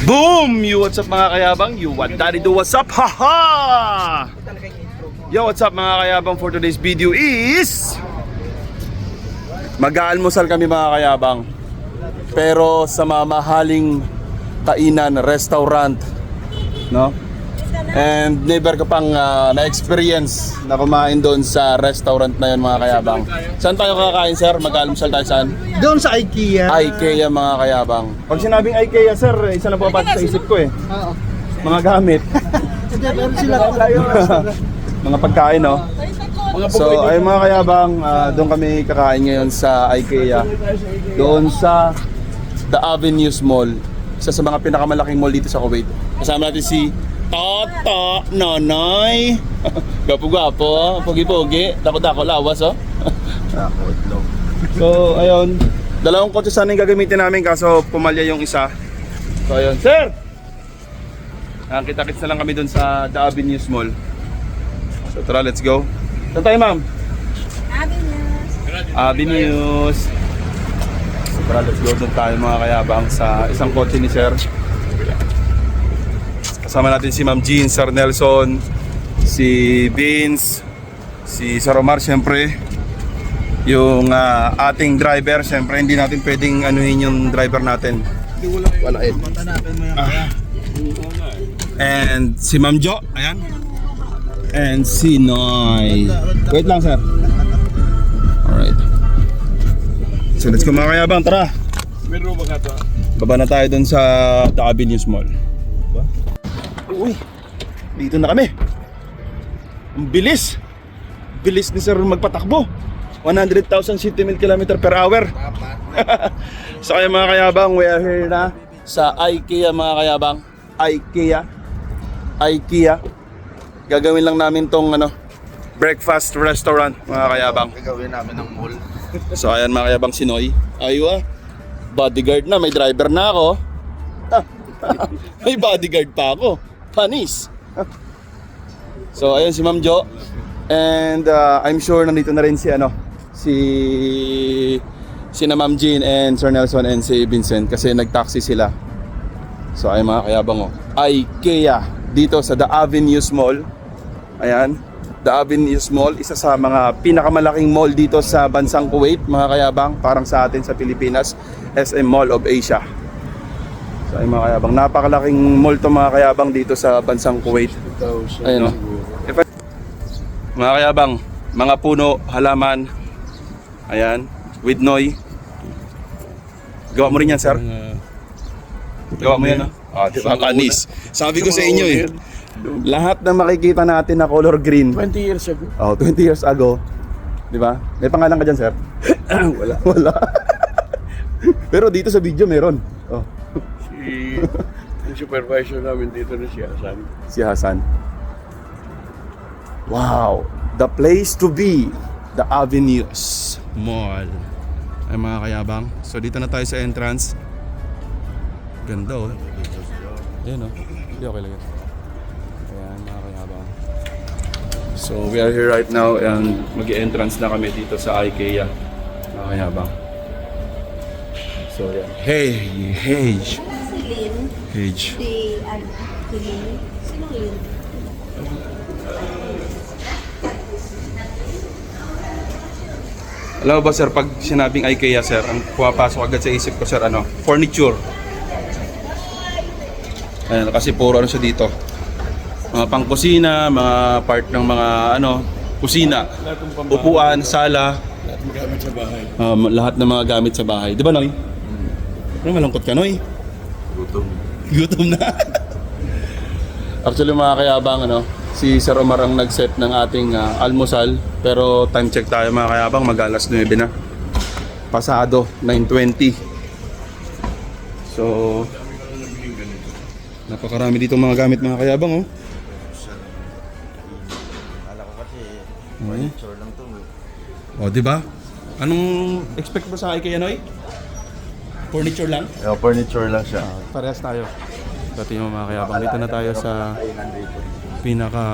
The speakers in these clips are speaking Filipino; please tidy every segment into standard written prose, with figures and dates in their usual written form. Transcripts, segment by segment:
Boom! Yo, what's up mga kayabang? You what daddy do, what's up? Haha! Yo, what's up mga kayabang? For today's video is mag-aalmusal kami mga kayabang, pero sa mamahaling kainan, restaurant, no? And never ka pang na-experience na kumain doon sa restaurant na yun mga kayabang. Saan tayo kakain, sir? Mag-aalmusal tayo saan? Doon sa IKEA. IKEA mga kayabang. Pag sinabing IKEA, sir, isa na po sa isip ko eh. Oo. Mga gamit. Hindi, pero sila Mga pagkain, no? So, ay mga kayabang, doon kami kakain ngayon sa IKEA. Doon sa The Avenues Mall. Isa sa mga pinakamalaking mall dito sa Kuwait. Kasama natin si Tata Nonoy. Gapo-gapo, pogi-pogi. Dako-dako lawas, oh. So, ayun. Dalawang kotse sana yung gagamitin namin kaso pumalya yung isa. So, ayun. Sir! Kita-kits na lang kami doon sa The Avenues Mall. So, tara, let's go. Saan tayo, ma'am? Avenues. So, tara, let's go. Doon tayo mga kayabang sa isang kotse ni Sir. Kasama natin si Ma'am Jean, Sir Nelson, si Vince, si Sir Omar, syempre. Yung ating driver, syempre hindi natin pwedeng anuhin yung driver natin. Wala eh. And si Ma'am Jo, ayan. And si Noy. Wait lang, sir. Alright. So let's go mga kayabang, tara. Baba na tayo dun sa The Avenues Mall. Uy, dito na kami. Ang bilis. Bilis ni sir magpatakbo. 100,000 cm per hour. So kaya mga kayabang, we are here na sa IKEA mga kayabang. IKEA. Gagawin lang namin tong breakfast restaurant mga kayabang. Gagawin namin ng mall. So ayan mga kayabang, si Noy. Aywa, bodyguard na, may driver na ako. May bodyguard pa ako. Panis. So ayun si Ma'am Jo. And I'm sure nandito na rin si na Ma'am Jean and Sir Nelson and si Vincent kasi nag-taxi sila. So ay mga kayabang, IKEA dito sa The Avenues Mall. Ayan, The Avenues Mall, isa sa mga pinakamalaking mall dito sa bansang Kuwait mga kayabang, parang sa atin sa Pilipinas, SM Mall of Asia. So ay mga kayabang, napakalaking mall to mga kayabang dito sa bansang Kuwait. Ayun, no? Mga kayabang, mga puno, halaman. Ayan, with Noy. Gawa mo rin yan, sir? Gawa mo yan, no? Diba, panis. Sabi ko sa inyo eh, lahat na makikita natin na color green 20 years ago. 20 years ago. Diba? May pangalan ka dyan, sir? Wala. Pero dito sa video meron. Yung supervisor namin dito na si Hasan. Si Hasan. Wow, the place to be, The Avenues Mall. Ay mga kayabang, so dito na tayo sa entrance. Ganda oh. Ayan oh, hindi okay lang yan. Ayan mga kayabang. So we are here right now and mag-entrance na kami dito sa IKEA mga kayabang. So yan. Hage. Sino yun? Alam mo ba sir, pag sinabing IKEA sir, ang pumapasok agad sa isip ko sir, furniture. Ayan, kasi puro siya dito. Mga pangkusina, mga part ng mga kusina, upuan, sala. Lahat ng gamit sa bahay. Lahat ng mga gamit sa bahay. Di ba Noy? Malungkot ka Noy? Gutom na. Actually mga kayabang, si Sir Omar ang nag-set ng ating almusal. Pero time check tayo mga kayabang, mag-alas 9 na. Pasado, 9:20. So, napakarami dito mga gamit mga kayabang Kala ko kasi furniture lang to. di ba? Anong expect mo sa IKEA Noy? Furniture lang? Furniture lang siya. Parehas tayo. Dati yung mga kayabang, dito na tayo sa pinaka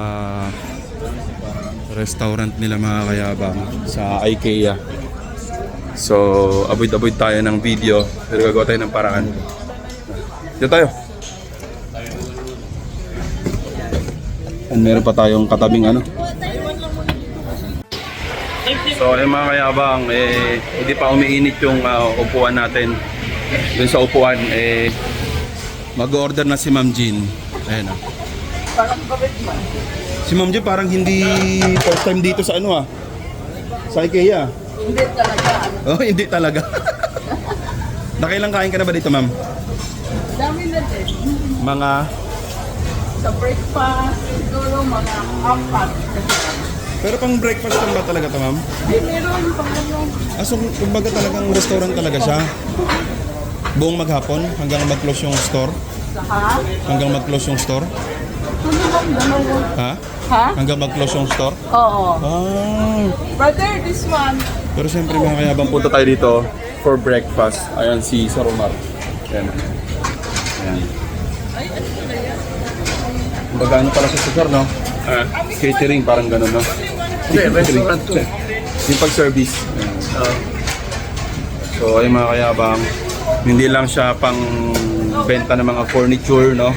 restaurant nila mga kayabang sa IKEA. So avoid tayo ng video pero gagawa tayo ng paraan. Dito tayo. And meron pa tayong katabing ano. So ayun mga kayabang, hindi pa umiinit yung upuan natin. Doon sa upuan, mag-order na si Ma'am Jean. Ayan ah. Si Ma'am Jean parang hindi first time dito sa ano ah. Sa IKEA. Hindi talaga. Oh, hindi talaga. Nakailang kain ka na ba dito, Ma'am? Dami na din. Mga Sa breakfast, siguro mga 4. pero pang breakfast lang ba talaga to, Ma'am? Ay, meron pang ano. So, kumbaga talagang restaurant talaga siya. Buong maghapon hanggang mag-close yung store. Ha? Hanggang mag-close yung store. Ano bang dalawa? Ha? Ha? Hanggang mag-close yung store. Oo. Ah. Brother, this one. Pero siyempre mga kayabang punta tayo dito for breakfast. Ayan si Sir Omar. Ayan. Ayan. Ay, ano pala yan? Kumbaga ano pala sa Sir, no? Catering, parang gano'n, no? Hindi, restaurant to. Yung pag-service. So ay mga kayabang, hindi lang siya pang benta ng mga furniture, no?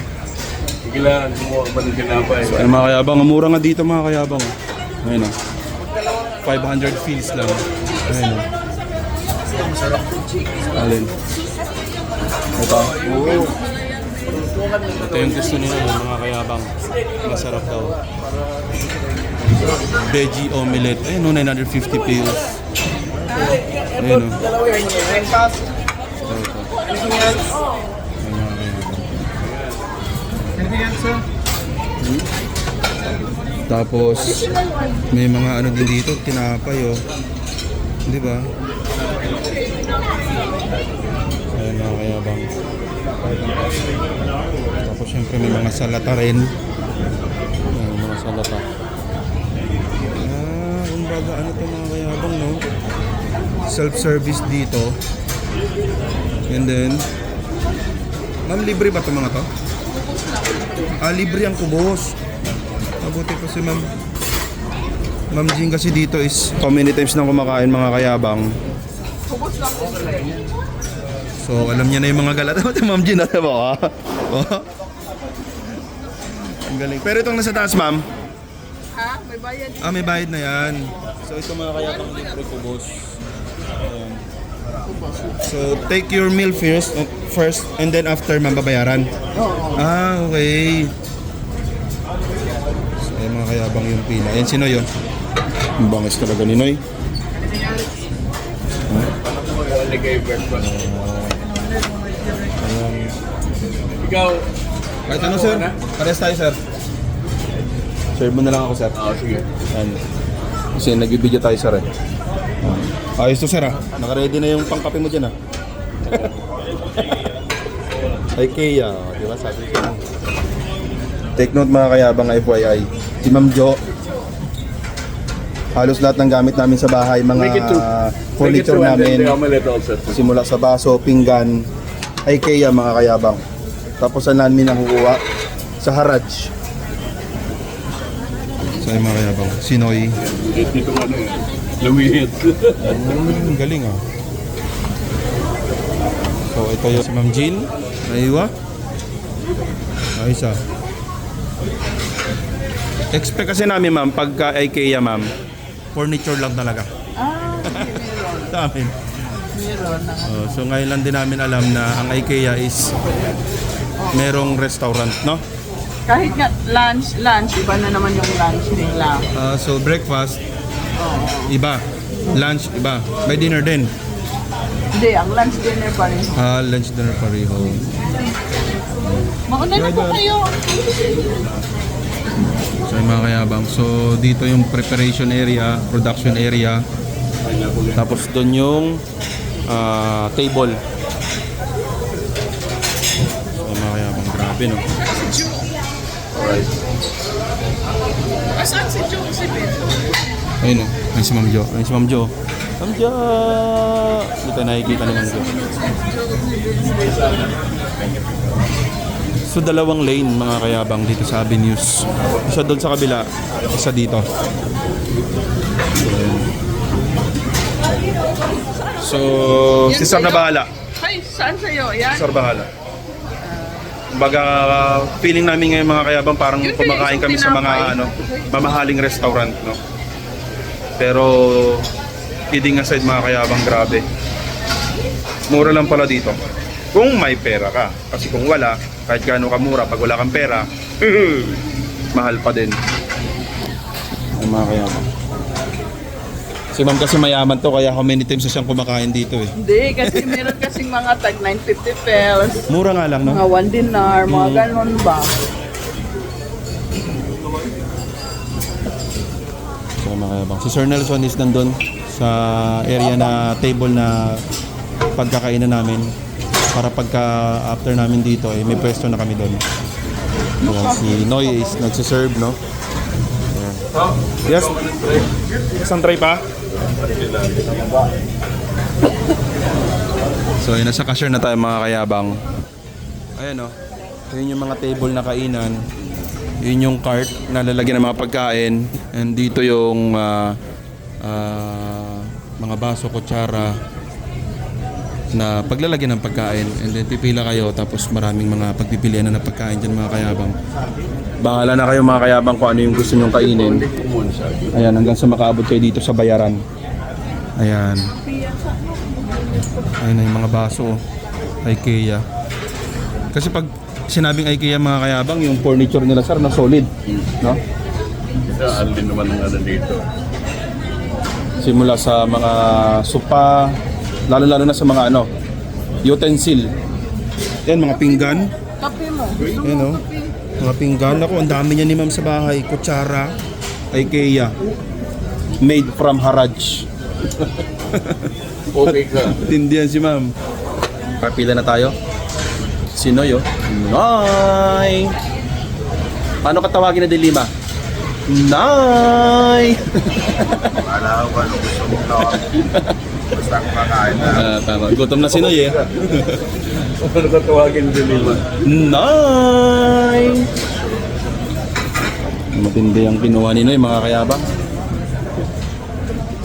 Kailangan kumuha ka pa ng tinapay. So ay mga kayabang, ang mura nga dito mga kayabang. Ayun, no? 500 feels lang. Ayun, no? Alin? Ito. Ito yung gusto nila mga kayabang. Masarap daw. Veggie omelette. Ayun, no? 950 pesos. Ayun, no? Tapos may mga ano din dito, tinapay oh. Di ba? Ayan mga kayabang. Tapos syempre may mga salata rin. Ayan, mga salata. Kumbaga ano to mga kayabang, no? Self-service dito. And then ma'am, libre ba to mga to? Libre ang kubos. Mabuti pa si Ma'am Jean kasi dito is how many times nang kumakain mga kayabang. Kubos lang po sila. So alam niya na yung mga galat. Ma'am Jean, alam mo ha? Ang galing. Pero itong nasa taas, ma'am. Ha? May bayad. May bayad na yan. So ito mga kayabang libre kubos. Ayan. So take your meal first and then after ma'am babayaran. Oo. Okay. So ay mga kayabang yung pila. Ayan si Noy, oh. Ang bangis talaga ni Noy. Ikaw, Kahit ano, sir? Pares tayo, sir. Serve mo na lang ako, sir. sige. Ayan. Kasi nagbibideo tayo, sir, eh. Ayos to, sir, ah. Nakaready na yung pangkape mo dyan, ah. IKEA, di ba? Sabi ko. Take note mga kayabang FYI. Si Ma'am Jo, halos lahat ng gamit namin sa bahay, Make it mga two. furniture Make it two and then namin, the omelette also. simula sa baso, pinggan, IKEA mga kayabang. Tapos saan namin nakukuha? Sa Haraj. So yung mga kayabang, Sinoy. Dito nga na yun. Lumihit. Galing ah. So ito yung si Ma'am Jean. Naiwa. Ayos ah. Expect kasi namin ma'am, pagka IKEA ma'am, furniture lang talaga. Meron. Sa amin. Meron. So ngayon lang din namin alam na ang IKEA is merong restaurant, no? Kahit nga lunch, iba na naman yung lunch nila. So breakfast, iba. Lunch, iba. May dinner din. Hindi, ang lunch dinner pa rin. Lunch, dinner, pareho. Mauna na po kayo. So yung mga kayabang. So dito yung preparation area, production area. Tapos doon yung table. So yung mga kayabang. Grabe, no? Alright. Saan si Joseph? Ayun, no? Ayun si Ma'am Jo. Ayun si Ma'am Jo. Ma'am Jo! Dito nakikita ni Ma'am Jo. So dalawang lane mga kayabang dito sa Avenues. Isa doon sa kabila, isa dito. So, si Sir na bahala. Ay, saan sa'yo? Yan? Sir bahala. Baga, feeling namin ngayon mga kayabang parang Yun kumakain yung kami sa mga tinapay. ano, mamahaling restaurant, no? Pero, kidding aside mga kayabang, grabe. Mura lang pala dito. Kung may pera ka. Kasi kung wala, kahit gaano ka mura, pag wala kang pera, mahal pa din. Ay mga kayabang. Si ma'am kasi mayaman to, kaya how many times na siyang kumakain dito eh. Hindi, kasi meron kasing mga tag 950 pesos. Mura nga lang, no? Mga 1 dinar, mga ganon ba? So mga kayabang. Si Sir Nelson is nandun sa area na table na pagkakainan namin. Para pagka after namin dito, eh, may pwesto na kami doon. Ayan, si Noy is nagsiserve, no? Ayan. Yes? Isang tray pa? So yun, nasa cashier na tayo mga kayabang. Ayan o. Yun yung mga table na kainan. Yun yung cart na lalagyan ng mga pagkain. And dito yung mga baso, kutsara na paglalagyan ng pagkain. And then pipila kayo tapos maraming mga pagpipilian na ng pagkain dyan mga kayabang. Bangala na kayo mga kayabang kung ano yung gusto nyong kainin. Ayan, hanggang sa makaabot kayo dito sa bayaran. Ayan. Ayan na yung mga baso. IKEA. Kasi pag sinabing IKEA mga kayabang, yung furniture nila sir na solid. No? Isa, alin naman ang ano dito. Simula sa mga sopa, lalo-lalo na sa mga ano, utensil. Yan, mga pinggan. Kape mo. Ayan o. Mga pinggan. Ako, ang dami niya ni ma'am sa bahay. Kutsara. IKEA. Made from Haraj. Okay ka. Tindihan si ma'am. Kapila na tayo. Si Noy oh. Noy! Paano ka tawagin na Dilima? Noy! Wala ko ba nung gusto mo na. Basta kumakain na. Tama. Gutom na si Noy eh. Ano ka tawagin din nila? Noy! Matindi ang kinuha ni Noy mga kayabang.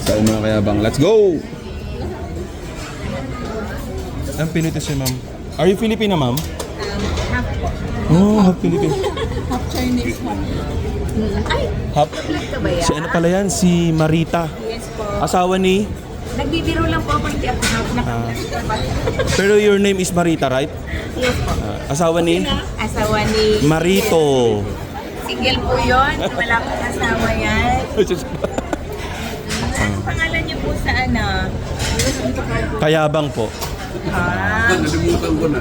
Sa mga kayabang. Let's go! Ang Pinoy si ma'am. Are you Filipina ma'am? Half po. Oh, half Filipino. Half Chinese mo. Ay, Half. vlog ka ba yan? Si ano pala yan? Si Marita. Yes po. Asawa ni... Nagbibiro lang po ako, hindi ako half na. Pero your name is Marita, right? Yes po. Asawa ni... Asawa ni... Marito. Single po yun. Wala pong asawa yan. Anong pangalan niyo po sa ano? Kayabang po. Nalimutan ko na.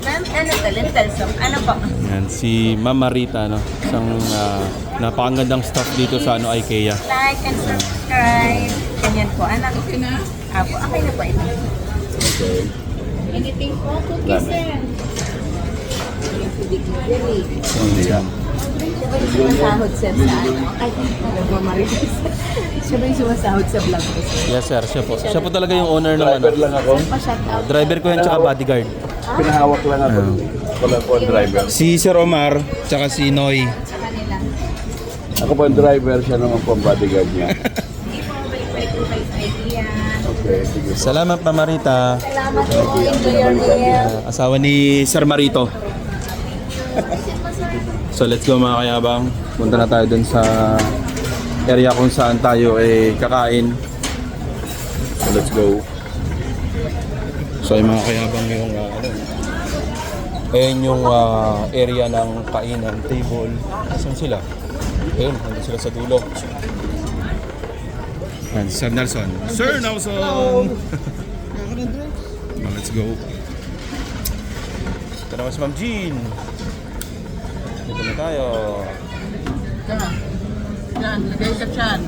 Ma'am, ano to? Lentil soup. Ano po? Yan, si Ma'am Marita, no? Isang napakagandang staff dito sa ano, IKEA. Like and subscribe. Ganyan po. Anak. Okay na? Apo, okay na po ito. Okay. Anything po? Cookies, sir. Yan. Sumasahod, sir, sa ano? Ay, nagmamarites. Siya ba yung sumasahod sa vlog ko, sir? Yes sir, siya po. Siya po talaga yung owner ng ano. Driver lang ako. Pa-shout out. Driver ko yan tsaka bodyguard. Pinahawak lang ako. Wala po ang driver. Si Sir Omar, tsaka si Noy. Sa kanila. Ako po ang driver, siya naman po ang bodyguard niya. Hindi po, balik-balik po kayo sa idea. Okay, sige. Salamat Ma'am Marita. Salamat po. Enjoy your meal. Asawa ni Sir Marito. So let's go mga kayabang. Punta na tayo dun sa area kung saan tayo kakain. So let's go. So yung mga kayabang yung ayun yung area ng kainan, table. Saan sila? Ayun, nandun sila sa dulo. Yan, Sir Nelson. Sir Nelson! Let's go. Ito naman si Ma'am Jean. Dito na tayo. Yan, lagay ka dyan.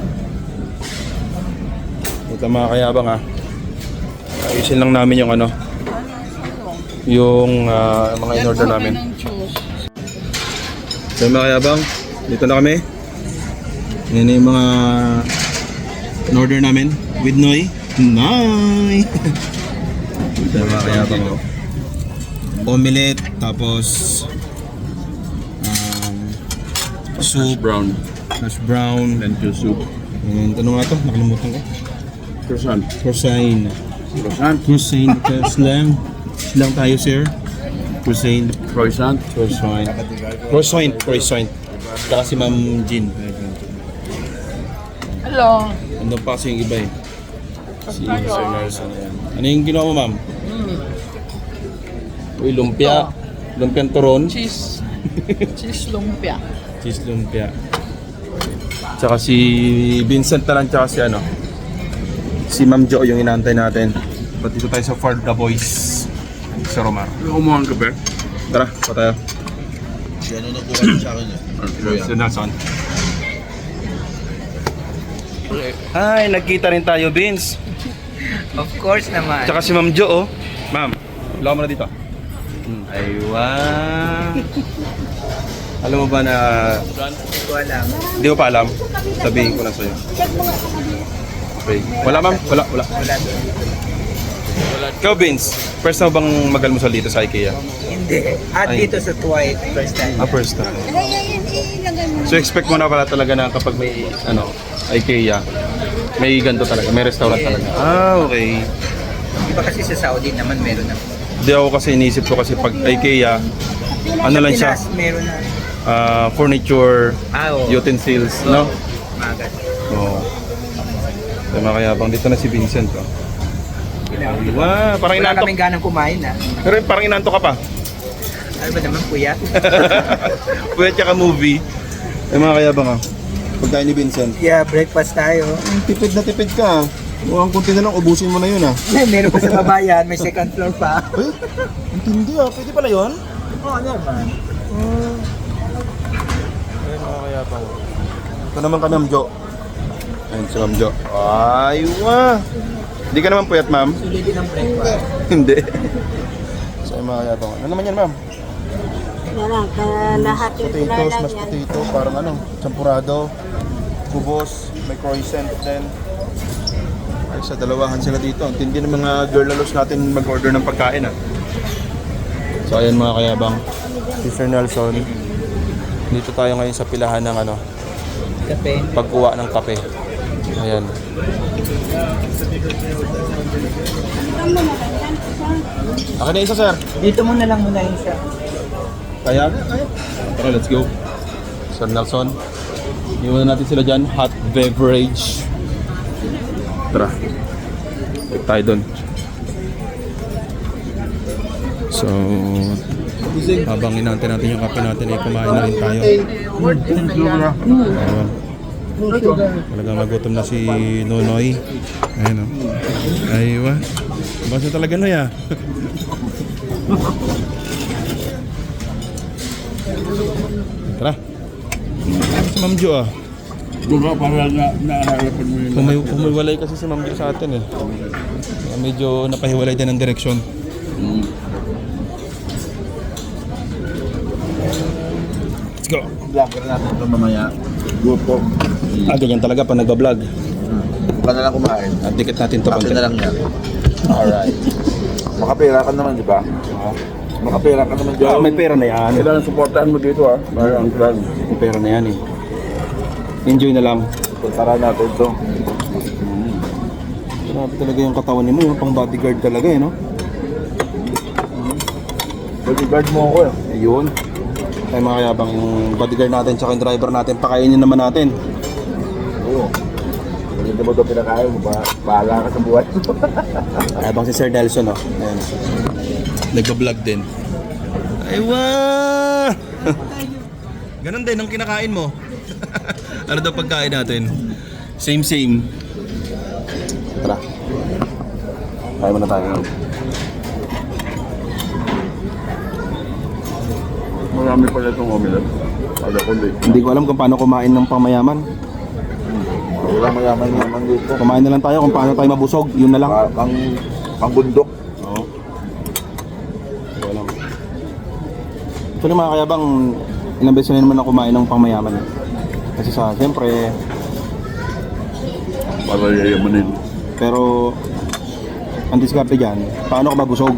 Ito mga kayabang ha. Ayusin lang namin yung ano. Yung mga in-order namin. So mga kayabang, dito na kami. Yan yung mga in-order namin. With Noy. Noy! Ito mga kayabang oh. Omelette, tapos soup, Brown. hash brown, Lentil soup. and ano nga to? Nakalimutan ko. Croissant. Croissant. Croissant. Croissant. Slang. Slang tayo, sir. Cuisine. Croissant. Croissant. Croissant. Tsaka si Ma'am Jean. Hello. Andun pa kasi yung iba eh. Si Sir Nelson. Ano yung ginawa mo, ma'am? Uy, lumpia. Lumpiang turon. Cheese. Cheese lumpia. Cheese lumpia. Tsaka si Vincent na lang, tsaka si ano. Si Ma'am Jo yung inaantay natin. Ba't dito tayo sa For the Boys sa Romar. Umuhan ka ba? Tara, pa tayo. Yan ang nakuha sa akin Si Nelson. Ay, nagkita rin tayo, Vince. Of course naman. Tsaka si Ma'am Jo, oh. Ma'am, wala mo na dito. Aywa. Alam mo ba na... Hindi ko alam. Hindi mo pa alam? Sabihin ko lang sa'yo. Okay. Wala, ma'am? Wala. Wala doon. Ikaw, Vince, first na bang mag-almusal dito sa IKEA? Hindi. At Ay. dito sa Dwight, first time. First time. So expect mo na pala talaga na kapag may IKEA, may ganito talaga, may restaurant talaga. Okay. Iba kasi sa Saudi naman meron na. Hindi ako kasi inisip ko kasi pag IKEA, ano lang siya, Pinas, meron na. furniture, Oo. utensils, no? Magat. Oo. So, makayabang dito na si Vincent, oh. Wow, parang Wala inantok. kaming ganang kumain na. Pero parang inantok ka pa. Ano ba naman kuya? Pwede tsaka movie. Ay mga kayabang, ah. Pagkain ni Vincent. Yeah, breakfast tayo. Tipid na tipid ka. Mukhang kunti na lang, ubusin mo na yun, ah. Meron pa sa babayan, may second floor pa. Ay, hindi ah. Pwede pala yun? Oo naman. Ayun mga kayabang. Ito naman ka, Ma'am Jo. Ayun si Ma'am Jo. Ay, wah. Hindi ka naman puyat, ma'am? Sulitin ang breakfast. Hindi. So, ayun mga kayabang. Ano naman yan, ma'am? Yan lang, lahat yung Potatoes, mashed potato, parang ano, champurado, kubos, may croissant din. Ay, sa dalawahan sila dito. Ang tindi ng mga girl lalos natin mag-order ng pagkain, ah. So, ayan mga kayabang. Si Sir Nelson. Dito tayo ngayon sa pilahan ng ano, Kape. pagkuha ng kape. Ayan. Akin na isa, sir. Dito mo na lang muna yun siya. Kaya? Tara, let's go. Sir Nelson. Iwan natin sila dyan. Hot beverage. Tara. Balik tayo dun. So, habang inantay natin yung kape natin, ay kumain na rin tayo. Ayan. Talagang nagutom na si Nonoy. Ayun, o. Aywa. Basta talaga, Noy, ah. Tara. Si Ma'am Jo, ah. Diba, para naaharapan mo yun. Humiwalay kasi si Ma'am Jo sa atin, eh. Kaya medyo napahiwalay din ang direksyon. Let's go. Vlogger natin ito mamaya. Grupo. Ganyan talaga pag nagbablog. Wala na lang kumain. At dikit natin to. Akin na lang yan. Alright. Makapera ka naman, di ba? Makapera ka naman dyan. May pera na yan. Kailangan supportahan mo dito, ah. Para ang plan. May pera na yan, eh. Enjoy na lang. Puntaran natin ito. Grabe talaga yung katawan ni mo, yung pang bodyguard talaga, eh, no? Bodyguard mo ako, eh. Ayun. Ay mga kayabang, yung bodyguard natin tsaka yung driver natin, pakainin naman natin. Oo. Kung hindi mo ito pinakain mo, bahala ka sa buhay. Kayabang si Sir Nelson, oh. Ayan. Nagbablog din. Ay, wah! Ganon din ang kinakain mo. Ano daw pagkain natin? Same. Tara. Kaya mo na tayo. Marami pala itong omelette. Wala ko din. Hindi ko alam kung paano kumain ng pangmayaman. Wala mayaman-yaman dito. Kumain na lang tayo kung paano tayo mabusog. Yun na lang. Pang bundok. Oo. Hindi ko alam. Actually mga kayabang, ilang beses na naman ako kumain ng pangmayaman. Kasi siyempre, Para yayamanin. pero ang diskarte dyan, paano ka mabusog?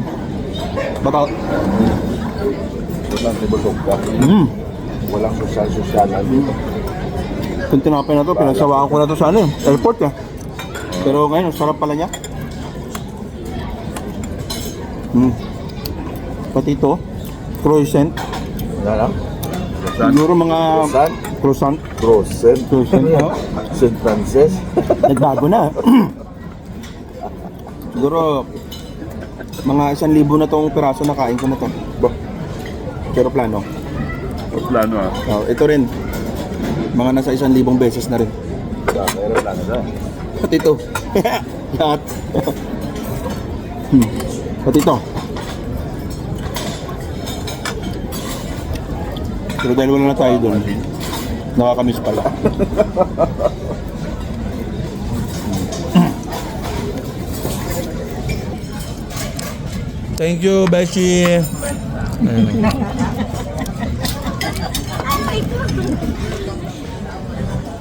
Baka, Walang nibusog ka. Walang sosyal-sosyalan dito. kung tinapay na to, pinagsawaan ko na to sa ano, airport eh. Pero ngayon, sarap pala niya. Pati ito, Croissant. Wala lang. Siguro mga San? croissant. Croissant. Croissant, oh. St. Francis. Nagbago na. Siguro mga 1,000 na tong piraso na kain ko na to. Ba? Pero plano. Plano ah. Oh, ito rin. Mga nasa 1,000 beses na rin. Pero plano na. Pati ito. Lahat. Pati ito. Pero dahil wala na tayo doon, nakakamiss pala. Thank you, Beshi.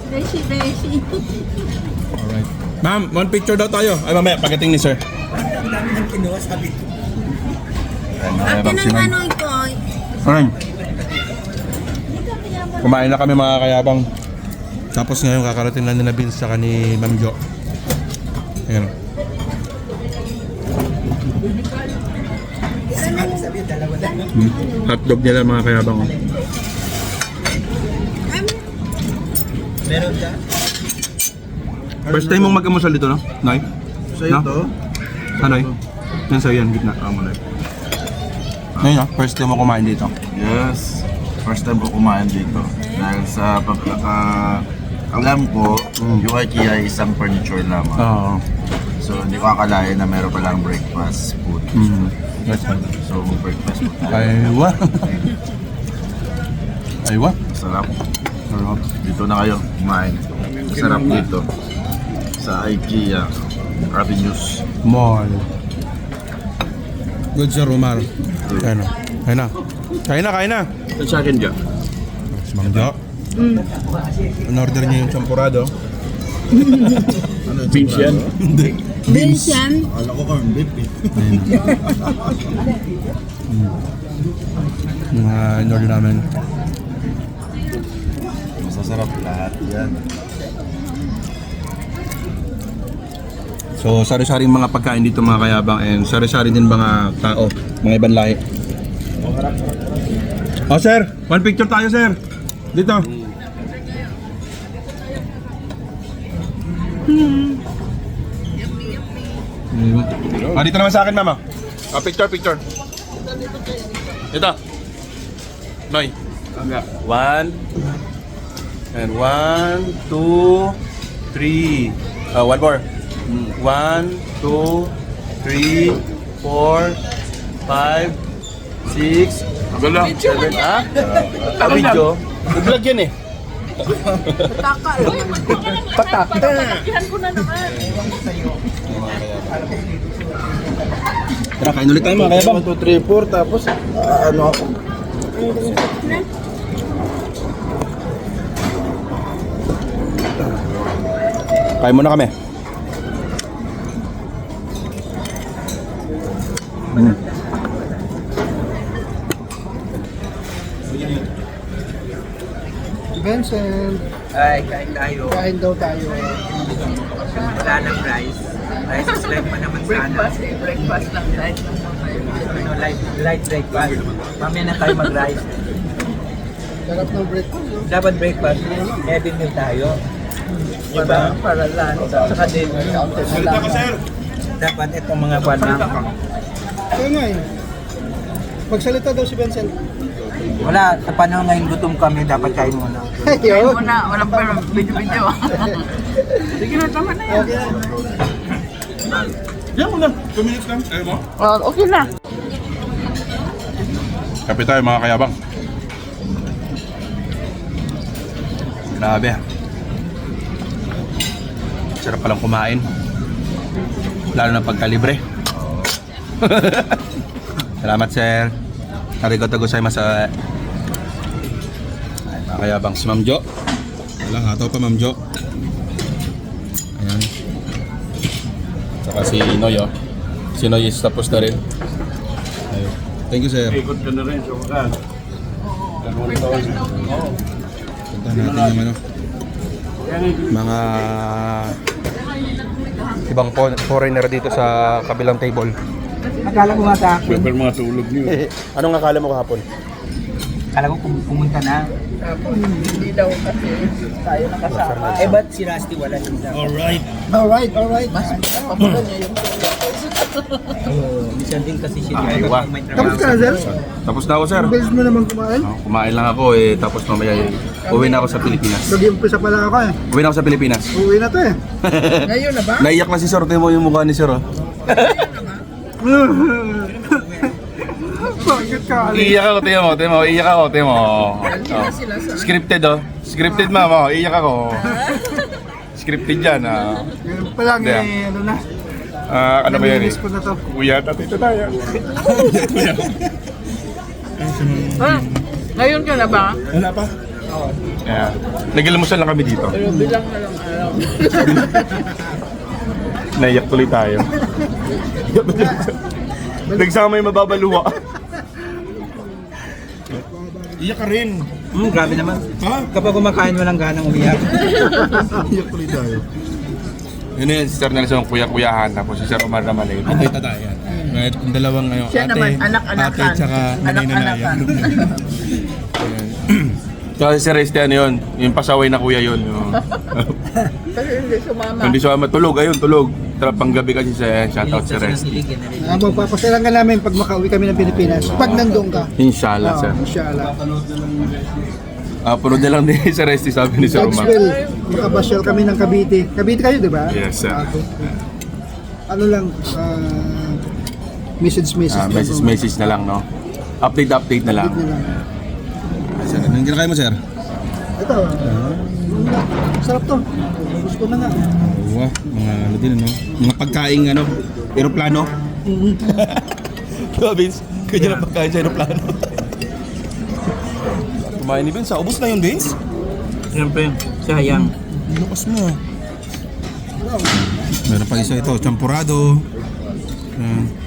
Beshi, beshi. Alright. Ma'am, one picture daw tayo. Ay, mamaya, pagdating ni sir. Akin ang ano ito. Alright. Kumain na kami mga kayabang. Tapos ngayon kakarating lang nila Vince sa ni Ma'am Jo. Ayan. Hotdog nila mga kayabang. Oh. Meron ka? First time mong mag-amusal dito, no? Nay? Sa'yo No? to? Ano yun? Yan sa'yo yan, gitna. Muna. Ngayon, no? First time mo kumain dito. Yes. First time ko kumain dito. Dahil sa alam ko, yung IKEA ay isang furniture lamang. Oo. So, hindi ko akalain na meron palang breakfast food. That's right. So, breakfast food tayo. Aywa. Aywa. Sarap. Sarap. Dito na kayo kumain. Sarap dito. Sa IKEA Avenues. Mall. Good sir, Omar. Kain na. Kain na. Kain na, kain na. Sa akin dyan. Si Ma'am Jo. In-order niya yung champurado. Beans yan? Hindi. Beans yan. Alam ko kang beef eh. Mga in-order namin. Masasarap lahat yan. So, sari-saring mga pagkain dito mga kayabang and sari-sari din mga tao, mga ibang lahi. Oh, sir! One picture tayo, sir! Dito. Ah, dito naman sa akin, mama. Ah, picture, picture. Dito. Noy. One. And 1, 2, 3. One more. 1, 2, 3, 4, 5, 6, 7, ah? Video. Nag-vlog yan eh. Pataka. Ilan ko na naman. Tara, kain ulit tayo mga kayabang. 1, 2, 3, 4 tapos ano ako? Kain muna kami. Vincent. Ay, kain tayo. Kain daw tayo. Wala ng rice. Rice is light pa naman sana. Breakfast lang guys. Ano, light breakfast. Mamaya na tayo mag-rice. Sarap ng breakfast. Dapat breakfast, heavy meal tayo. Diba? Para lunch. Saka din, dapat itong mga kwan na. Kaya nga eh. Magsalita daw si Vincent. Wala, sa panahon ngayon gutom kami, dapat kain muna. Ayun. Muna, walang pa video-video. Sige na, tama na yan. Okay na. Yan muna. 2 minutes lang. Ayaw mo? Okay na. Kape tayo mga kayabang. Grabe. Sarap palang kumain. Lalo na pagkalibre. Salamat sir. Arigato gozaimasu. Ay, mga kayabang si Ma'am Jo. Wala, hataw pa Ma'am Jo. Ayan. Saka si Noy oh. Si Noy is tapos na rin. Ayun. Thank you sir. Ikot ka na rin sa wakas. Punta natin yung ano, mga ibang foreigner dito sa kabilang table. Akala ko nga sa akin. Siyempre mga tulog niyo. Anong akala mo kahapon? Akala ko pumunta na. Hindi daw kasi tayo nakasama. Eh, ba't si Rusty wala din sa... Alright. Alright. Papagulan niya yung Minsan din kasi siya. Aywa. May Tapos trabaho. ka na, sir? Tapos na ako, sir. Ang bilis mo naman kumain. Kumain lang ako tapos mamaya uwi na ako sa Pilipinas. Nag-iumpisa pa lang ako eh. Uwi na ako sa Pilipinas. Uwi na to eh. Ngayon na ba? Naiyak na si Sir. Tingnan mo yung mukha ni Sir. Oh. Bakit ka? Iiyak ako, tingnan mo. Iiyak ako, tingnan mo. Oh. Scripted oh. Scripted ma'am, oh. Iiyak ako. Scripted yan ah. Ngayon pa lang Yeah. eh, ano na. Ano ba yan eh? Naminis ko na to. Kuya, tatito tayo. Ngayon ka na ba? Wala pa. Yeah. Nagalamusan lang kami dito. Pero bilang na lang araw. Naiyak tuloy tayo. Nagsama yung mababaluwa. Iyak ka rin. Grabe naman. Ha? Kapag kumakain walang ganang umiyak. Iyak tuloy tayo. Yun yun, si Sir Nelson, kuya-kuyahan, tapos si Sir Omar na maliit. Okay, tatayan. Right, yung dalawang ngayon, Siya naman, anak-anakan. ate tsaka Anak-anakan. Tsaka si Sir Este, ano yun, yung pasaway na kuya yun. Kasi hindi sumama. Hindi siya matulog, ayun, tulog. Panggabi kasi siya, shoutout si Resty. Magpapasalan ka namin pag makauwi kami ng Pilipinas. Pag nandun ka. Inshallah, Sir. Inshallah. Punod na lang din si Resty, sabi ni Sir Omar. Well, makabasyal kami ng Cavite. Cavite kayo, di ba? Yes, sir. Ano lang, message. Message na lang, no? Update na lang. Na lang. Sir, anong ginakaya mo, Sir? Ito, sarap to. Gusto na nga. Wow, mga ano din, ano? Mga pagkaing, ano, aeroplano. Diba, Vince? Kanya na pagkain sa aeroplano. Kumain ni Vince, ubos na yun, Vince? Siyempre, sayang. Lukas mo. Meron pa isa ito, champurado,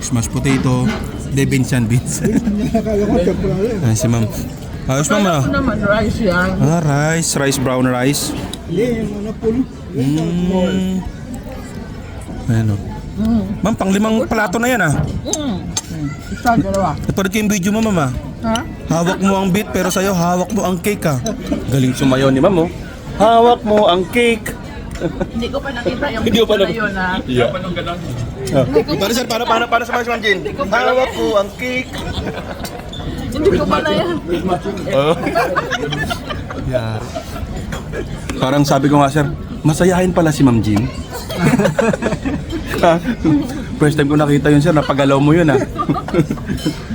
smashed potato, de Vince yan, Vince. Akala ko, temporary. Ayan si Ma'am. Ayos, Ma'am, Kala ko naman rice yan. rice, brown rice. Hindi, yung ano, pulo. Ayan o. Ma'am, pang 5 plato na yan ah. Isa, dalawa. Napanood ko yung video mo, Ma'am ah. Ha? Hawak mo ang beat pero sa'yo hawak mo ang cake ah. Galing sumayaw ni Ma'am oh. Hawak mo ang cake. Hindi ko pa nakita yung Hindi ko pa picture na nakita. yun, ha? Yeah. Para sir, paano sa mga Jin? Hawak mo ang cake. Hindi ko pa na yan. Oh. Yeah. Parang sabi ko nga sir, masayahin pala si Ma'am Jean. First time ko nakita yun sir, napagalaw mo yun ah.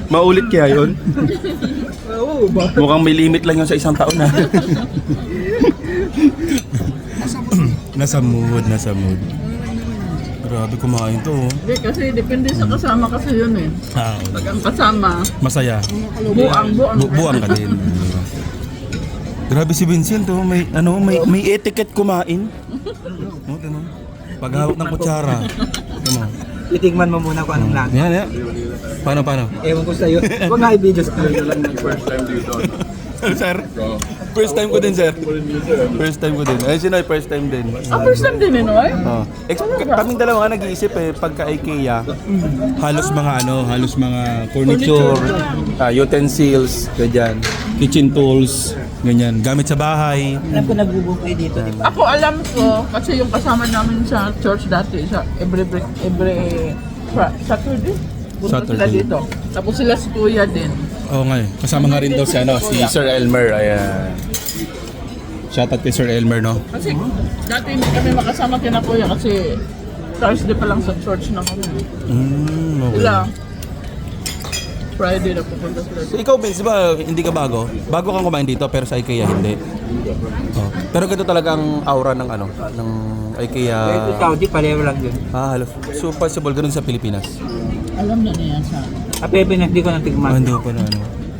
Maulit kaya yun? Oo, ba? Mukhang may limit lang yun sa isang taon ah. Nasa mood. Grabe kumain to oh. Hindi, kasi depende sa kasama kasi yun eh. Pag ang kasama, Masaya. buang. Buang ka din. Grabe si Vincent oh, may etiquette kumain. No, ganun. Paghawak ng kutsara. Ano? Titigman mo muna kung anong lasa. Yan. Paano? Ewan ko sa'yo. Huwag nga i-video sa Sir, first time ko din, sir. First time ko din. Ayun si Noy, first time din. First time din eh, no? Kaming dalawa nga nag-iisip pagka IKEA, halos mga furniture, utensils, ganyan, kitchen tools, ganyan, gamit sa bahay. Alam ko nagbubukoy dito, di ba? Ako alam ko, kasi yung kasama namin sa church dati, sa every Saturday. Punta sila Saturday. dito. Tapos sila si Kuya din. Oo nga eh. Kasama nga rin daw si Sir Elmer. Ayan. Shoutout kay Sir Elmer, no? Kasi dati hindi kami makasama kina Kuya kasi Thursday pa lang sa church na kami. Okay. Sila, Friday na pupunta sila. So, ikaw, Vince, di ba hindi ka bago? Bago kang kumain dito pero sa IKEA hindi. Oh. Pero ganito talaga ang aura ng ng IKEA. Ito Saudi, pareho lang yun. Halos. So possible ganun sa Pilipinas. Alam na niya sa Pepe na, hindi ko natigman. Hindi ko pa na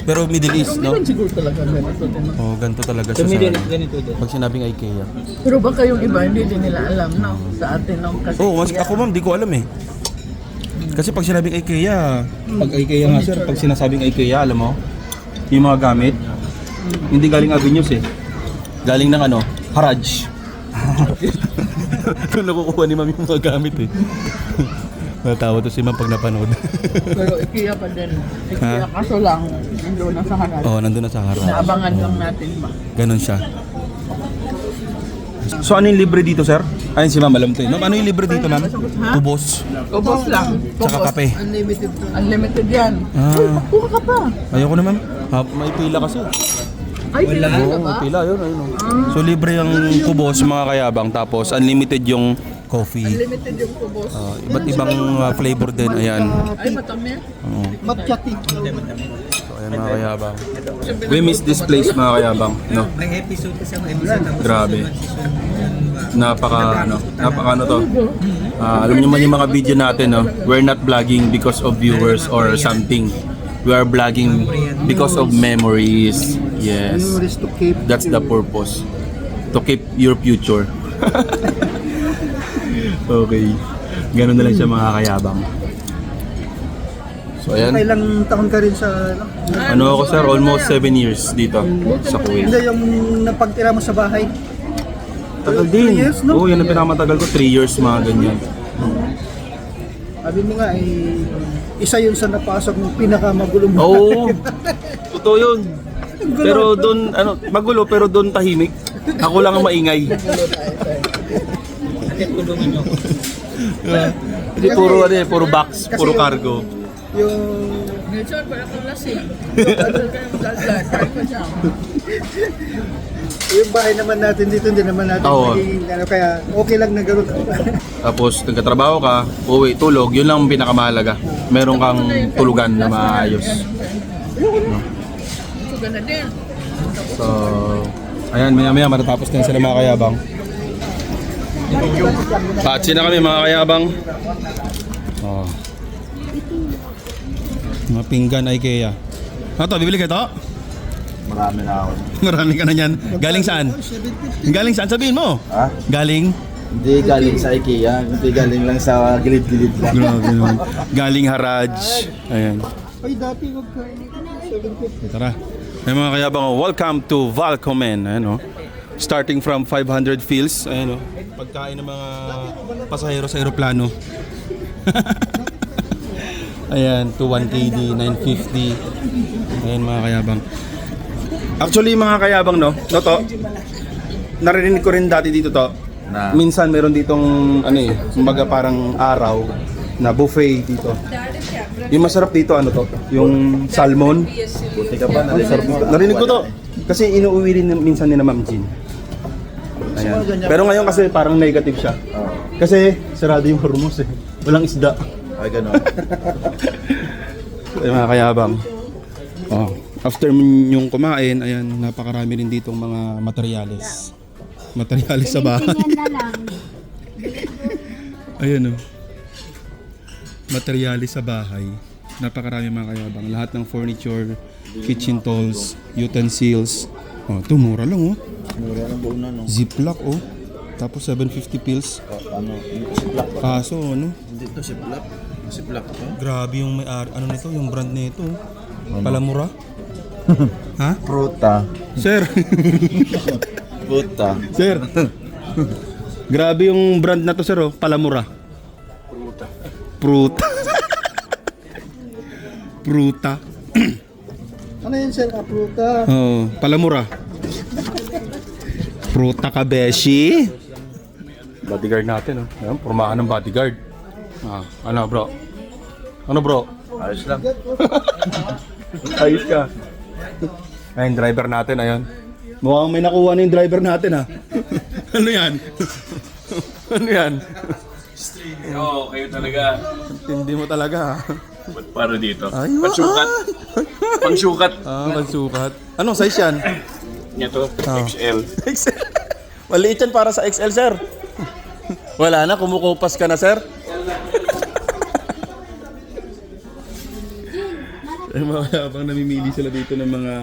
Pero Middle East, no? Hindi siguro talaga ganito din. Oh, ganito talaga Sa siya Middle East, ganito din. pag sinabing IKEA. Pero baka yung iba hindi din nila alam, no? Sa atin, no? Kasi Ako ma'am, di ko alam eh. Kasi pag sinabing IKEA, pag IKEA nga sir, pag sinasabing IKEA, alam mo, yung mga gamit, hindi galing Avenues eh. Galing ng Haraj. Kung nakukuha ni ma'am yung mga gamit eh. Natawa to si ma'am pag napanood. Pero IKEA pa din. IKEA kaso lang, nandun na sa harap. Oo, nandun na sa harap. Naabangan lang natin ba? Ganon siya. So ano yung libre dito, sir? Ayun si ma'am, alam to. Ma'am, ano yung libre dito, ma'am? Tubos. Ubos lang. Tsaka Ubos. kape. Unlimited to. Unlimited yan. Ah, Kuha ka pa. ayoko na, ma'am. May pila kasi. Ay, sila ka Oo, ba? may pila. Ayun, ayun. So libre yung tubos, mga kayabang. Tapos unlimited yung coffee. Unlimited yung kubos. Iba't ibang flavor din. Ayan. Ay, matami. Oo. Matcha tea. So, ayan mga kayabang. We miss this place, mga kayabang. No? May episode kasi ang episode tapos Grabe. season. Napaka ano to. Alam niyo man yung mga video natin, no? We're not vlogging because of viewers or something. We are vlogging because of memories. Yes. Memories to keep. That's the purpose. To keep your future. Okay. Ganun na lang siya, mga kayabang. So ayan. Ilang taon ka rin sa... Ano ako, sir? Almost 7 years dito sa Kuwait. Hindi, yung napagtira mo sa bahay. Tagal din. 3 years, no? Oo, yan ang pinakamatagal ko. 3 years, mga ganyan. Sabi mo nga, isa yun sa napasok ng pinakamagulong Oo. Totoo yun. Pero doon, ano, magulo pero doon tahimik. Ako lang ang maingay. Hindi puro ano eh, puro box, puro cargo. Yung... Ngayon, para kung lasing. Tagal kayo magdadlan. Kahit pa siya. Yung bahay naman natin dito, hindi naman natin Oo. magiging, kaya okay lang na gano'n. Tapos nagkatrabaho ka, uwi, tulog, yun lang ang pinakamahalaga. Meron kang tulugan na maayos. So, gana din. So, ayan, maya-maya matatapos na sila, mga kayabang. Patsi na kami, mga kayabang. Oh. Mga pinggan IKEA. Ano to, bibili ka to? Marami na ako. Marami ka na yan. Galing saan? Galing saan? Sabihin mo. Ha? Galing? Hindi galing sa IKEA, hindi galing lang sa gilid-gilid lang. Grabe naman. Galing Haraj. Ayan. Ay, dati huwag ka. 750. Tara. Ay mga kayabang, welcome to Valcomen. Ayan o. Starting from 500 fields. Ayan o. Pagkain ng mga pasahero sa aeroplano. Ayan, to 1 KD, 950. Ayan mga kayabang. Actually mga kayabang, no to, narinig ko rin dati dito to. Na, Minsan meron ditong ano eh, kumbaga parang araw na buffet dito. Yung masarap dito ano to, yung salmon. buti ka pa, na-reserve mo. Narinig ko to kasi inuuwi rin minsan ni na Ma'am Jean. Ayan. Pero ngayon kasi parang negative siya. Kasi sarado yung Hormuz eh. Walang isda. Ay, gano'n. Ay mga kayabang. Oh, after yung kumain, ayan, napakarami rin ditong mga materyales. Materyales sa bahay. Ayan oh. Materyales sa bahay. Napakarami mga kayabang. Lahat ng furniture, kitchen tools, utensils. Oh, ito mura lang oh. Mura ng buo na, no? Ziploc oh. Tapos 750 pills. Ano, siplak ba? Kaso ano, Hindi to siplak. Siplak to. grabe yung may ano nito, yung brand nito. Palamura. Ha? Pruta. Sir. Pruta. Sir. Grabe yung brand na to, sir, oh. Palamura. Pruta. Pruta. Ano yun, sir? Pruta. Oh, Palamura. Pruta ka, beshi. Bodyguard natin, oh. Ayan, pormahan ng bodyguard. Ano, bro? Ano, bro? Ayos lang. Ayos ka. Ayun, driver natin, ayun. Mukhang may nakuha na yung driver natin, ha? Ano yan? Ano yan? Oo, kayo talaga. Hindi mo talaga, ha? Para dito. Ay, Pansukat. Pangsukat. Pansukat. Anong size yan? Ito, XL. XL. Maliit yan para sa XL, sir. Wala na, kumukupas ka na, sir. Ay, mga kayabang, namimili sila dito ng mga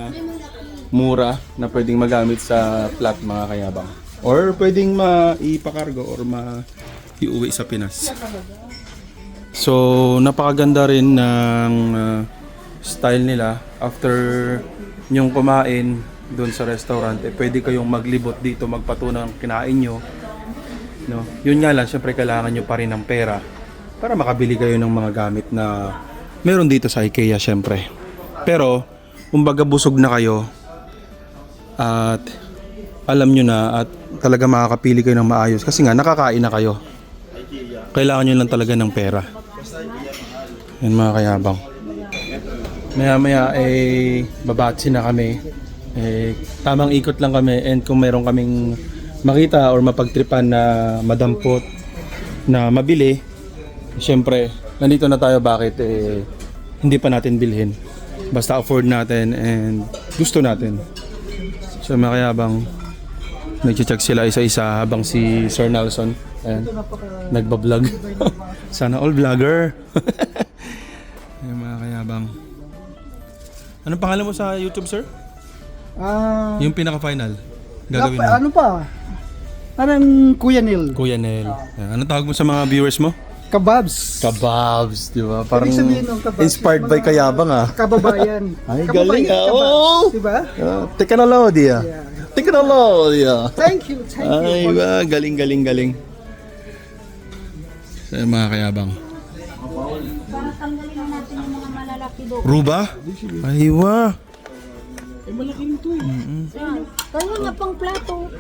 mura na pwedeng magamit sa flat, mga kayabang. Or pwedeng maipakargo or maiuwi sa Pinas. So, napakaganda rin ng style nila. After nyong kumain doon sa restaurant, pwede kayong maglibot dito, magpatunang kinain nyo. No? Yun nga lang, syempre kailangan nyo pa rin ng pera para makabili kayo ng mga gamit na meron dito sa IKEA syempre. Pero kumbaga busog na kayo at alam nyo na at talaga makakapili kayo ng maayos kasi nga nakakain na kayo. Kailangan nyo lang talaga ng pera. Yan mga kayabang. Maya babatsi na kami. Tamang ikot lang kami and kung meron kaming makita or mapagtripan na madampot na mabili, syempre nandito na tayo. Bakit hindi pa natin bilhin, basta afford natin and gusto natin. So makayabang nagche-check sila isa-isa habang si Sir Nelson nagbablog. Sana all vlogger. Yung mga kayabang. Anong pangalan mo sa YouTube, sir? Yung pinaka-final gagawin mo? Ano pa? Parang Kuya Neil. Kuya Nel. Anong tawag mo sa mga viewers mo? Kababs. Kababs, di ba? Parang Ibig sabihin ng kababs, inspired by mga Kayabang Kababayan. Ay, Kababayan, galing ah. kababs, Oh! diba? Technology ah. Yeah. Technology ah. Thank you. Ay, ba? Galing. Sa mga Kayabang. Para tanggalin na natin yung mga malalaki doon. Ruba? Ay, wa. Kaya nga pang plato.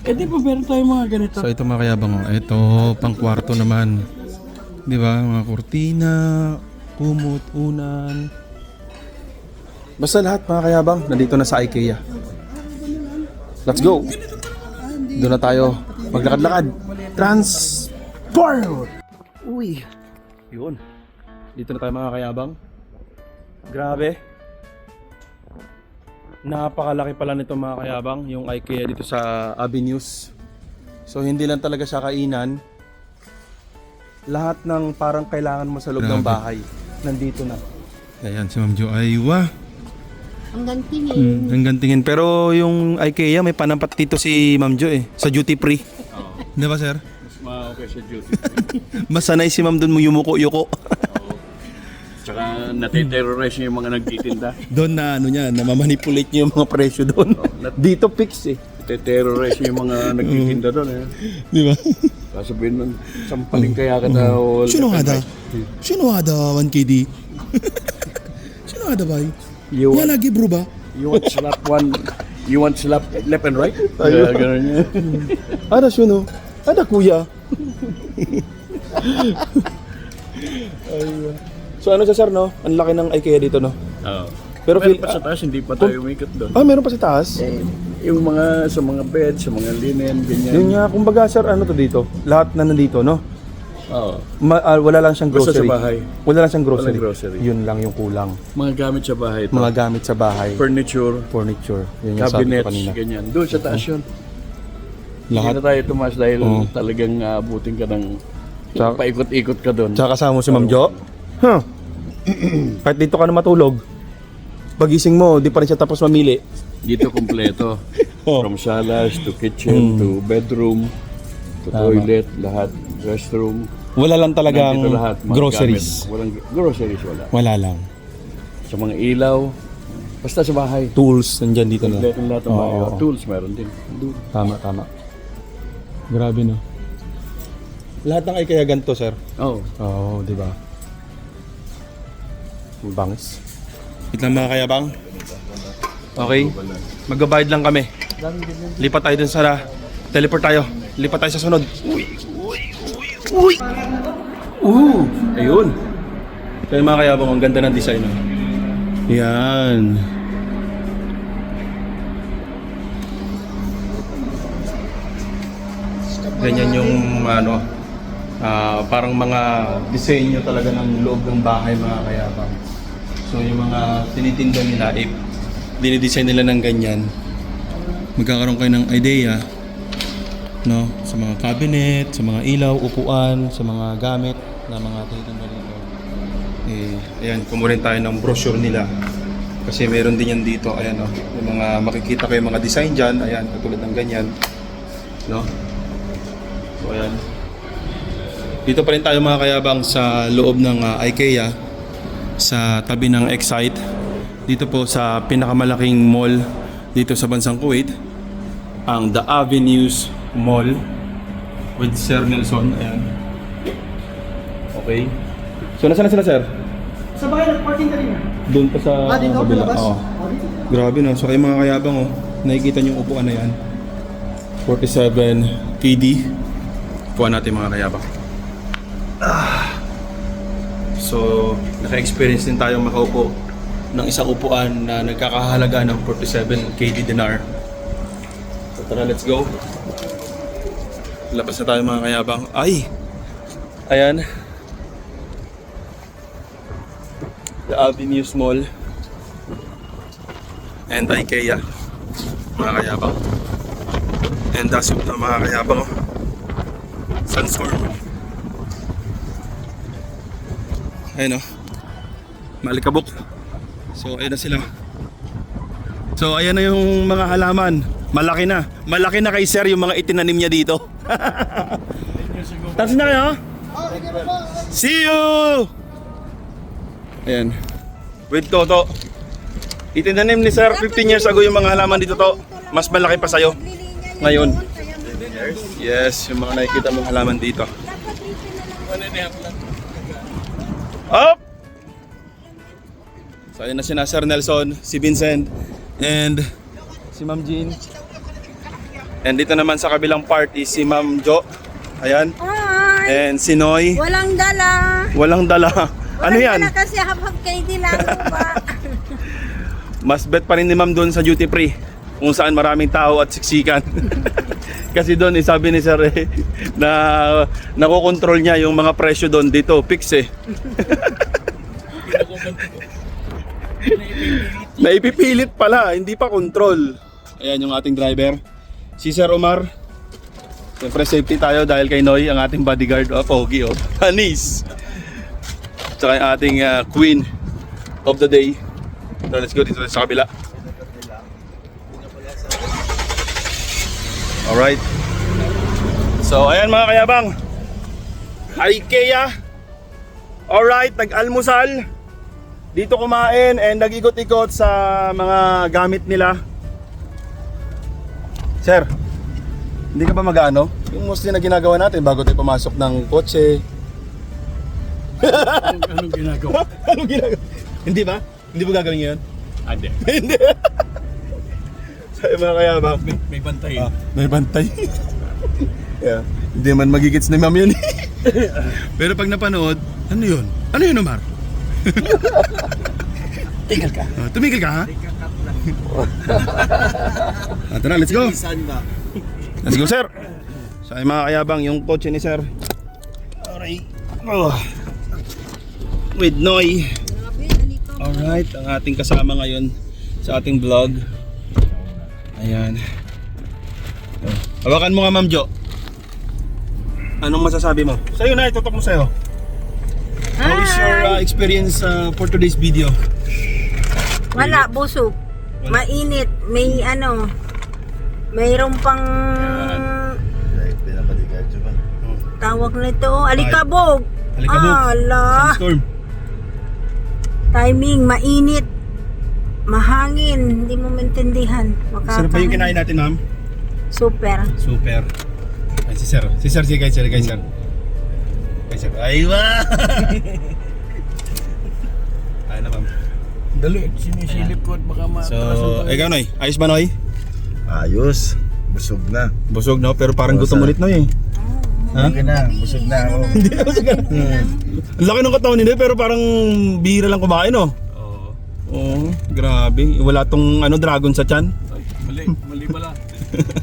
Di ba meron tayo mga ganito? So ito mga Kayabang, oh. Ito pang kwarto naman. Di ba? Mga kurtina, kumot, unan. Basta lahat mga Kayabang, nandito na sa IKEA. Let's go! Doon na tayo maglakad-lakad. Transport! Uy! Yun. Dito na tayo mga Kayabang. Grabe. Napakalaki pala nito mga Kayabang, yung IKEA dito sa Avenues. So hindi lang talaga siya kainan. Lahat ng parang kailangan mo sa loob ng bahay, nandito na. Ayan si Ma'am Jo. Ay, wah! Hanggang tingin. Hanggang tingin. Pero yung IKEA may panampat dito si Ma'am Jo sa duty free. Di ba sir? Mas okay sa duty. Mas sanay si Ma'am doon mo yumuko-yuko. Tsaka natiterrorize niya yung mga nagtitinda. Doon na namamanipulate niyo yung mga presyo doon. Dito fix eh. Natiterrorize niya yung mga nagtitinda doon. Di ba? Sasabihin nun, sampaling kaya ka na all. Sino ada 1KD? Sino ada ba? You want, lagi bro ba? you want slap one, you want slap left and right? Yeah, ganun niya. Ada sino? Ada kuya. So ano sa sir no? Ang laki ng IKEA dito no? Oo. Pero Pero pa sa taas, hindi pa tayo umikot doon. meron pa sa taas? Yung mga, sa mga bed, sa mga linen, ganyan. Yun nga, kumbaga sir, ano to dito? Lahat na nandito, no? Oo. Wala lang siyang Basta grocery. sa bahay. Wala lang siyang grocery. Walang grocery. Yun lang yung kulang. Mga gamit sa bahay. Ito. Mga gamit sa bahay, Furniture, furniture. Yun yung sabi ko cabinets, kanina. ganyan. Doon sa taas yun. Lahat. Hindi na tayo tumaas dahil Oo. talagang abutin ka ng Tsaka- paikot-ikot ka doon. Tsaka kasama mo si Ma'am Jo? Huh. Kahit dito ka na matulog, pagising mo, di pa rin siya tapos mamili. Dito kompleto. Oh. From salas to kitchen to bedroom to Tama. toilet, lahat, restroom. Wala lang talagang Nandito lahat. mga groceries. gamit. Walang groceries, wala. Wala lang. Sa mga ilaw, basta sa bahay. Tools, nandyan dito na. Kompleto lahat ng bahay. Oo. Tools meron din. Doon. Tama. Grabe no. Lahat ng IKEA ganito, sir. Oh. Oo, di ba? Ang bangis. Wait lang mga Kayabang. Okay. Magbabayad lang kami. Lipat tayo dun sa teleport tayo. Lipat tayo sa sunod. Uy! Ayun. Kaya mga Kayabang, ang ganda ng design. Oh. Yan. Ganyan yung parang mga disenyo talaga ng loob ng bahay mga Kayabang. So yung mga tinitinda nila, dinidesign nila ng ganyan. Magkakaroon kayo ng idea, no, sa mga cabinet, sa mga ilaw, upuan, sa mga gamit na mga tinitinda dito. Ayan, kumuha rin tayo ng brochure nila. Kasi meron din yan dito, ayan o. Yung mga makikita ko yung mga design dyan, ayan, katulad ng ganyan. No? So ayan. Dito pa rin tayo mga Kayabang sa loob ng IKEA, sa tabi ng Excite. Dito po sa pinakamalaking mall dito sa bansang Kuwait, ang The Avenues Mall with Sir Nelson. Ayan. Okay. Okay. So, nasaan na sila, sir? Sa bahay, nag-parking ka rin. Doon pa sa Dito, kabila. palabas. Oo. Grabe no. So, kayo mga kayabang, oh. Nakikita niyo yung upuan na yan. 47 KD. Upuan natin mga kayabang. So, naka-experience din tayong makaupo ng isang upuan na nagkakahalaga ng 47 KD dinar. So, tara, let's go. Labas na tayo mga kayabang. Ay! Ayan. The Avenues Mall and IKEA, mga kayabang. And that's it na mga kayabang. Sandstorm. Ayun o, Malikabok. So ayun na sila. So ayan na yung mga halaman. Malaki na. Malaki na kay sir yung mga itinanim niya dito. Tapos na kayo? See you! Ayan. With Toto. Itinanim ni sir 15 years ago yung mga halaman dito to. Mas malaki pa sa'yo. Ngayon. Yes, yung mga nakikita mong halaman dito. Up! So ayun na si Sir Nelson, si Vincent, and si Ma'am Jean. And dito naman sa kabilang part is si Ma'am Jo. Ayan. Hi! And si Noy. Walang dala. Walang dala. Ano yan? Walang dala kasi half KD lang ba? Mas bet pa rin ni Ma'am doon sa duty free kung saan maraming tao at siksikan. Kasi doon sabi ni Sir na nakokontrol niya yung mga presyo doon. Dito fix eh. Naipipilit pala, hindi pa control. Ayan yung ating driver, si Sir Omar. Siyempre safety tayo dahil kay Noy, ang ating bodyguard. Oh, pogi oh. Anis. Tsaka yung ating queen of the day. So let's go dito sa kabila. Alright. So ayan mga kayabang, IKEA. Alright, nag-almusal. Dito kumain and nag-ikot-ikot sa mga gamit nila. Sir, hindi ka ba mag-ano? Yung mostly na ginagawa natin bago tayo pumasok ng kotse. Anong ginagawa? Anong ginagawa? Hindi ba? Hindi mo gagawin yun? Hindi. Hindi. So mga kayabang, May bantay. may bantay. Yeah. Hindi man magigits ni ma'am yun. Pero pag napanood, ano yun? Ano yun, Omar? Tinggal ka. Tumigil ka, ha? Tara, let's go. Let's go, sir. So ay mga kayabang, yung kotse ni sir. Alright. Oh. With Noy. Alright, ang ating kasama ngayon sa ating vlog. Ayan. Oh. Hawakan mo nga, Ma'am Jo. Anong masasabi mo? Sa'yo na, itutok mo sa'yo. How is your experience for today's video? Wala, busog. Mainit. May ano, mayroon pang Pinapaligan siya ba? tawag nito, alikabog. Alikabog. Ala. Sandstorm. Timing, mainit. Mahangin, hindi mo maintindihan. Sarap ba yung kinain natin, ma'am? Super. Super. Ay, si sir. Si sir, kay sir. Kay sir. Ay, wah! Ay na, ma'am. Dali, sinisilip ko at baka So, ikaw, Noy. Ayos ba, Noy? Ayos. Busog na. Busog, no? Pero parang gutom ulit, Noy. Ha? Okay na. Busog na ako. Hindi na busog ka. Ang laki ng katawan nila, pero parang bihira lang kumain, no? Oo. Oo, grabe. Wala tong dragon sa tiyan. Mali pala.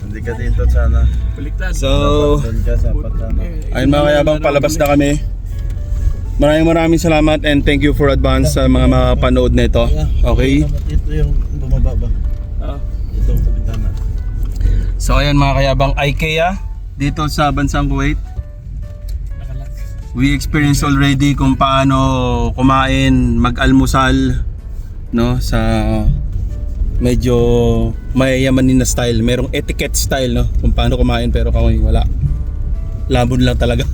Hindi ka dito sana. Baliktad. So, Doon ka sa patano. ayun mga kayabang, palabas na kami. Maraming salamat and thank you for advance sa mga mapanood na ito. Okay? Ito yung bumaba ba? Ito ang pagintana. So ayan mga kayabang, IKEA dito sa bansang Kuwait. We experienced already kung paano kumain, mag-almusal, no, sa medyo mayayamanin na style. Merong etiquette style, no, kung paano kumain, pero kami wala. Labon lang talaga.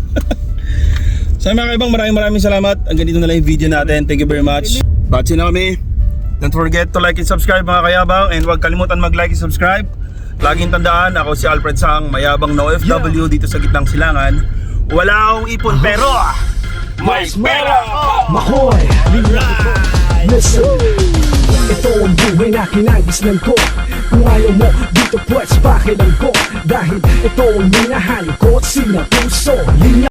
So mga kaibang, maraming salamat. Hanggang dito na lang yung video natin. Thank you very much. Batsi na kami. Don't forget to like and subscribe mga kayabang. And huwag kalimutan mag-like and subscribe. Laging tandaan, ako si Alfred Sang, mayabang na OFW dito sa gitnang silangan. Wala akong ipon pero May pera! Mahoy! Listen! Ito ang buhay na kinagisnan ko. Kung ayaw mo, dito pwes pakilang ko. Dahil ito ang minahal ko at sinapuso. Linya